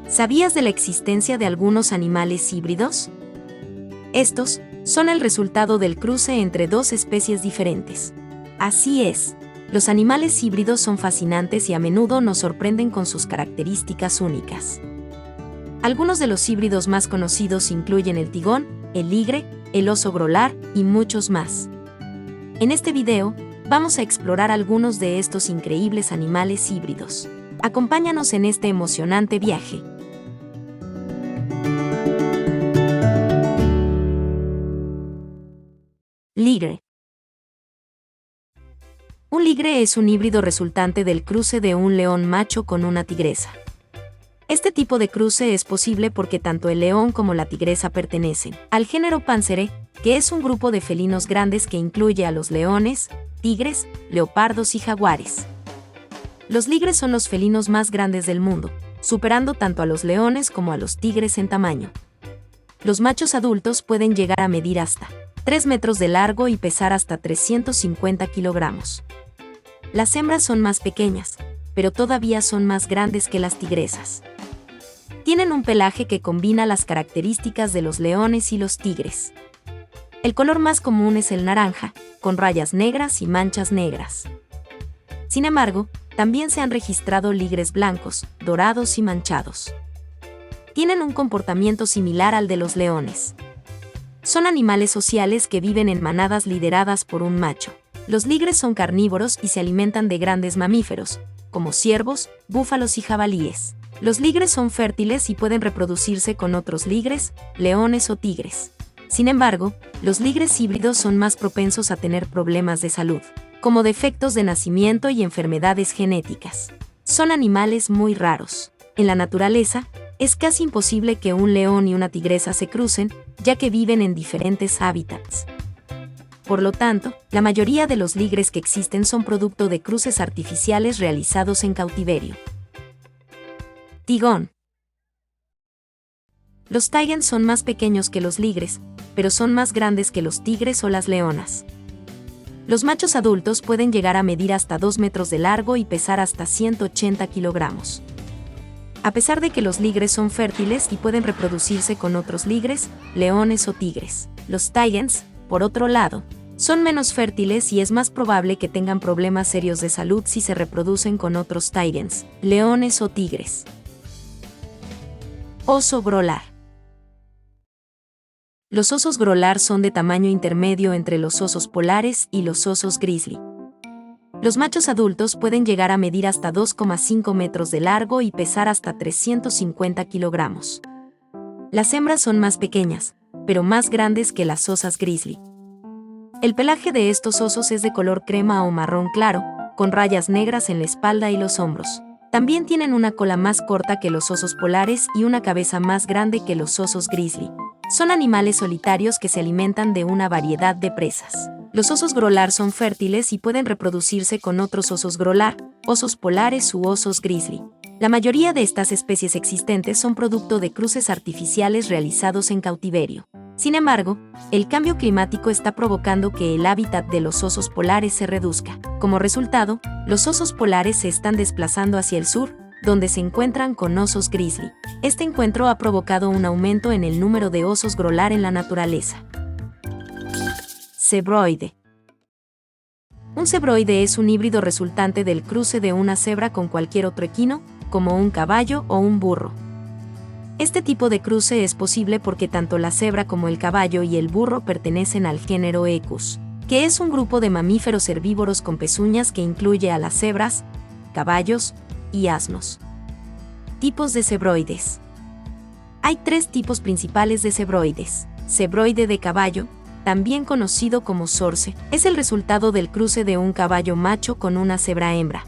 ¿Sabías de la existencia de algunos animales híbridos? Estos son el resultado del cruce entre dos especies diferentes. Así es, los animales híbridos son fascinantes y a menudo nos sorprenden con sus características únicas. Algunos de los híbridos más conocidos incluyen el tigón, el ligre, el oso grolar y muchos más. En este video, vamos a explorar algunos de estos increíbles animales híbridos. Acompáñanos en este emocionante viaje. Ligre. Un ligre es un híbrido resultante del cruce de un león macho con una tigresa. Este tipo de cruce es posible porque tanto el león como la tigresa pertenecen al género Pantherae, que es un grupo de felinos grandes que incluye a los leones, tigres, leopardos y jaguares. Los ligres son los felinos más grandes del mundo, superando tanto a los leones como a los tigres en tamaño. Los machos adultos pueden llegar a medir hasta 3 metros de largo y pesar hasta 350 kilogramos. Las hembras son más pequeñas, pero todavía son más grandes que las tigresas. Tienen un pelaje que combina las características de los leones y los tigres. El color más común es el naranja, con rayas negras y manchas negras. Sin embargo, también se han registrado ligres blancos, dorados y manchados. Tienen un comportamiento similar al de los leones. Son animales sociales que viven en manadas lideradas por un macho. Los ligres son carnívoros y se alimentan de grandes mamíferos, como ciervos, búfalos y jabalíes. Los ligres son fértiles y pueden reproducirse con otros ligres, leones o tigres. Sin embargo, los ligres híbridos son más propensos a tener problemas de salud, como defectos de nacimiento y enfermedades genéticas. Son animales muy raros. En la naturaleza, es casi imposible que un león y una tigresa se crucen, ya que viven en diferentes hábitats. Por lo tanto, la mayoría de los ligres que existen son producto de cruces artificiales realizados en cautiverio. Tigón. Los tigers son más pequeños que los ligres, pero son más grandes que los tigres o las leonas. Los machos adultos pueden llegar a medir hasta 2 metros de largo y pesar hasta 180 kilogramos. A pesar de que los ligres son fértiles y pueden reproducirse con otros ligres, leones o tigres, los tigers, por otro lado, son menos fértiles y es más probable que tengan problemas serios de salud si se reproducen con otros tigers, leones o tigres. Oso grolar. Los osos grolar son de tamaño intermedio entre los osos polares y los osos grizzly. Los machos adultos pueden llegar a medir hasta 2,5 metros de largo y pesar hasta 350 kilogramos. Las hembras son más pequeñas, pero más grandes que las osas grizzly. El pelaje de estos osos es de color crema o marrón claro, con rayas negras en la espalda y los hombros. También tienen una cola más corta que los osos polares y una cabeza más grande que los osos grizzly. Son animales solitarios que se alimentan de una variedad de presas. Los osos grolar son fértiles y pueden reproducirse con otros osos grolar, osos polares u osos grizzly. La mayoría de estas especies existentes son producto de cruces artificiales realizados en cautiverio. Sin embargo, el cambio climático está provocando que el hábitat de los osos polares se reduzca. Como resultado, los osos polares se están desplazando hacia el sur, donde se encuentran con osos grizzly. Este encuentro ha provocado un aumento en el número de osos grolar en la naturaleza. Cebroide. Un cebroide es un híbrido resultante del cruce de una cebra con cualquier otro equino, como un caballo o un burro. Este tipo de cruce es posible porque tanto la cebra como el caballo y el burro pertenecen al género Equus, que es un grupo de mamíferos herbívoros con pezuñas que incluye a las cebras, caballos y asnos. Tipos de cebroides. Hay 3 tipos principales de cebroides. Cebroide de caballo, también conocido como sorce, es el resultado del cruce de un caballo macho con una cebra hembra.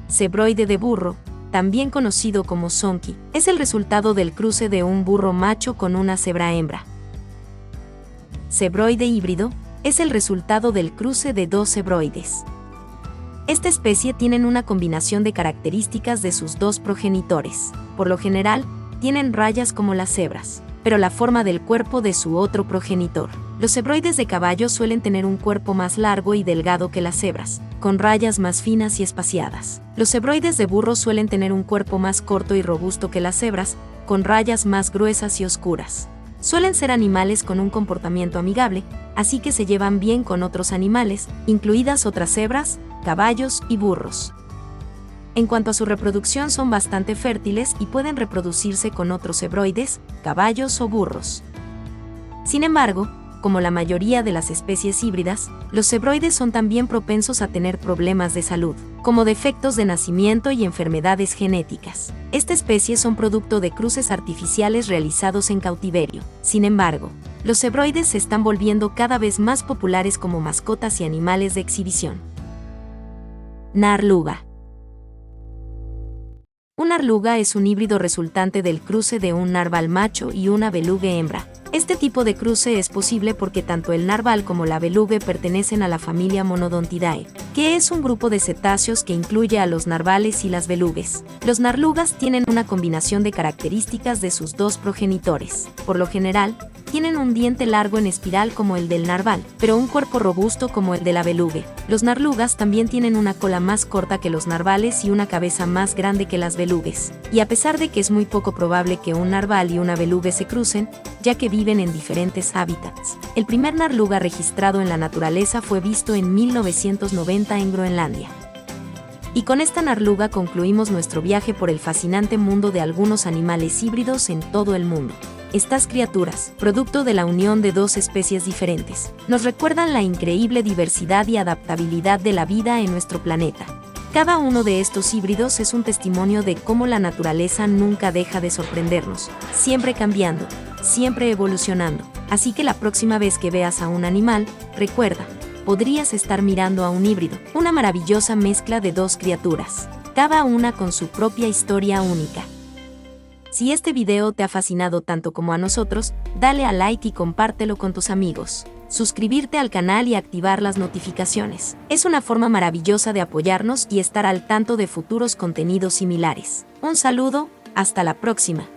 Cebroide de burro, también conocido como sonki, es el resultado del cruce de un burro macho con una cebra hembra. Cebroide híbrido, es el resultado del cruce de 2 cebroides. Esta especie tiene una combinación de características de sus 2 progenitores. Por lo general, tienen rayas como las cebras, pero la forma del cuerpo de su otro progenitor. Los cebroides de caballo suelen tener un cuerpo más largo y delgado que las cebras, con rayas más finas y espaciadas. Los cebroides de burro suelen tener un cuerpo más corto y robusto que las cebras, con rayas más gruesas y oscuras. Suelen ser animales con un comportamiento amigable, así que se llevan bien con otros animales, incluidas otras cebras, caballos y burros. En cuanto a su reproducción, son bastante fértiles y pueden reproducirse con otros cebroides, caballos o burros. Sin embargo, como la mayoría de las especies híbridas, los cebroides son también propensos a tener problemas de salud, como defectos de nacimiento y enfermedades genéticas. Esta especie son producto de cruces artificiales realizados en cautiverio. Sin embargo, los cebroides se están volviendo cada vez más populares como mascotas y animales de exhibición. Narluga. Un narluga es un híbrido resultante del cruce de un narval macho y una belugue hembra. Este tipo de cruce es posible porque tanto el narval como la belugue pertenecen a la familia Monodontidae, que es un grupo de cetáceos que incluye a los narvales y las belugues. Los narlugas tienen una combinación de características de sus dos progenitores. Por lo general, tienen un diente largo en espiral como el del narval, pero un cuerpo robusto como el de la belugue. Los narlugas también tienen una cola más corta que los narvales y una cabeza más grande que las belugues. Y a pesar de que es muy poco probable que un narval y una belugue se crucen, ya que viven en diferentes hábitats. El primer narluga registrado en la naturaleza fue visto en 1990 en Groenlandia. Y con esta narluga concluimos nuestro viaje por el fascinante mundo de algunos animales híbridos en todo el mundo. Estas criaturas, producto de la unión de dos especies diferentes, nos recuerdan la increíble diversidad y adaptabilidad de la vida en nuestro planeta. Cada uno de estos híbridos es un testimonio de cómo la naturaleza nunca deja de sorprendernos, siempre cambiando, siempre evolucionando. Así que la próxima vez que veas a un animal, recuerda, podrías estar mirando a un híbrido, una maravillosa mezcla de dos criaturas, cada una con su propia historia única. Si este video te ha fascinado tanto como a nosotros, dale a like y compártelo con tus amigos. Suscribirte al canal y activar las notificaciones. Es una forma maravillosa de apoyarnos y estar al tanto de futuros contenidos similares. Un saludo, hasta la próxima.